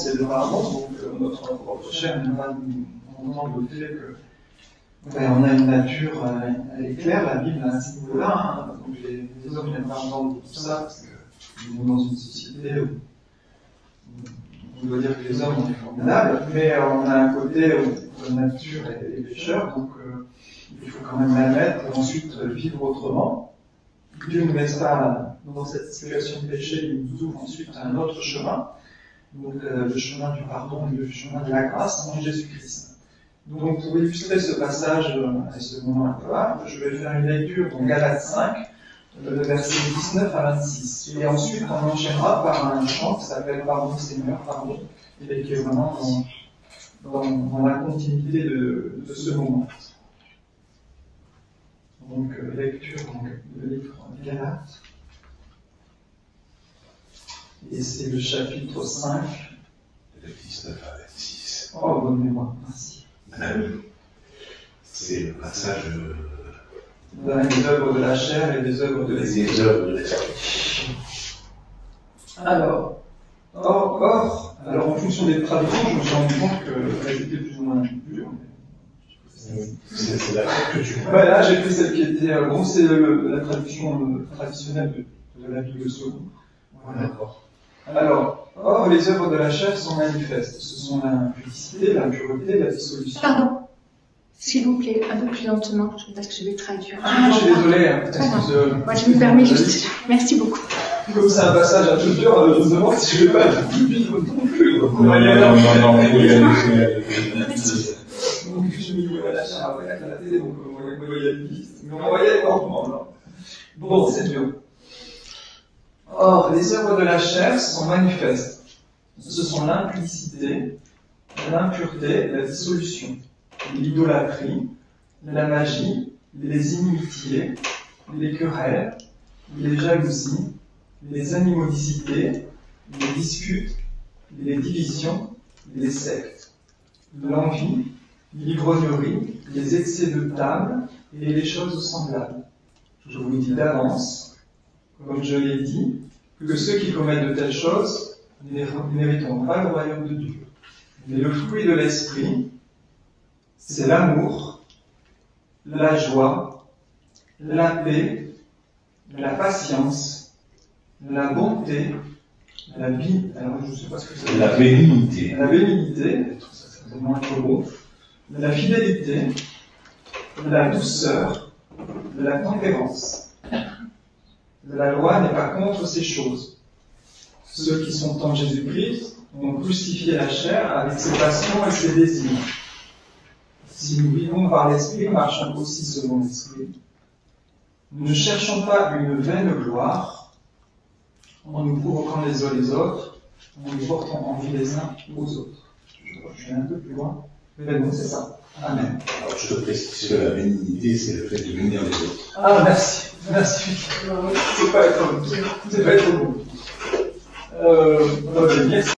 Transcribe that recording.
c'est le pardon, donc notre propre chair n'est pas content le fait que on a une nature, elle est claire, la Bible à ce niveau-là, hein, donc les hommes n'aiment pas entendre tout ça, parce que nous vivons dans une société où on doit dire que les hommes, on est formidables, mais on a un côté où la nature est pécheur, donc il faut quand même l'admettre et ensuite vivre autrement. Dieu ne nous laisse pas dans cette situation de péché, il nous ouvre ensuite un autre chemin, donc le chemin du pardon et le chemin de la grâce en Jésus-Christ. Donc pour illustrer ce passage et ce moment-là, je vais faire une lecture dans Galates 5, le verset 19 à 26. Et ensuite, on enchaînera par un chant qui s'appelle Pardon Seigneur, pardon, et qui est vraiment dans la continuité de ce moment. Donc, lecture du livre Galates. Et c'est le chapitre 5. De 19 à 26. Oh, bonne mémoire, merci. C'est le passage des œuvres de la chair et des œuvres de l'esprit. des œuvres de l'esprit. Alors, en fonction des traductions, je me suis rendu compte qu'elles étaient plus ou moins dures. C'est la que tu vois. Voilà, j'ai pris celle qui était. Bon, c'est la traduction traditionnelle de la Bible seconde. Voilà. D'accord. Alors, or, les œuvres de la chair sont manifestes. Ce sont l'impudicité, l'impureté, la dissolution. Pardon, s'il vous plaît, un peu plus lentement, parce que je vais traduire. Ah, je suis désolé. Moi, je me permets juste. Merci beaucoup. Comme c'est un passage un peu dur, je me demande si je vais pas être plus vite non plus. Non, vous y allez. Donc, je me dis, ouais, la chair après la télé, donc on voyait les pistes. Mais on voyait lentement, là. Bon, c'est dur. Or, les œuvres de la chair sont manifestes. Ce sont l'impudicité, l'impureté, la dissolution, l'idolâtrie, la magie, les inimitiés, les querelles, les jalousies, les animosités, les disputes, les divisions, les sectes, l'envie, l'ivrognerie, les excès de table et les choses semblables. Je vous dis d'avance, comme je l'ai dit, que ceux qui commettent de telles choses n'hériteront pas le royaume de Dieu. Mais le fruit de l'esprit, c'est l'amour, la joie, la paix, la patience, la bonté, alors je ne sais pas ce que c'est. La bénignité. La bénignité, c'est moins trop beau. La fidélité, la douceur, la tempérance. La loi n'est pas contre ces choses. Ceux qui sont en Jésus-Christ ont crucifié la chair avec ses passions et ses désirs. Si nous vivons par l'Esprit, marchons aussi selon l'Esprit. Ne cherchons pas une vaine gloire en nous provoquant les uns les autres, en nous portant envie les uns aux autres. Je vais un peu plus loin. Mais bon, c'est ça. Amen. Alors, je te précise que la bénignité, c'est le fait de bénir les autres. Ah, merci. Merci. C'est pas être beau.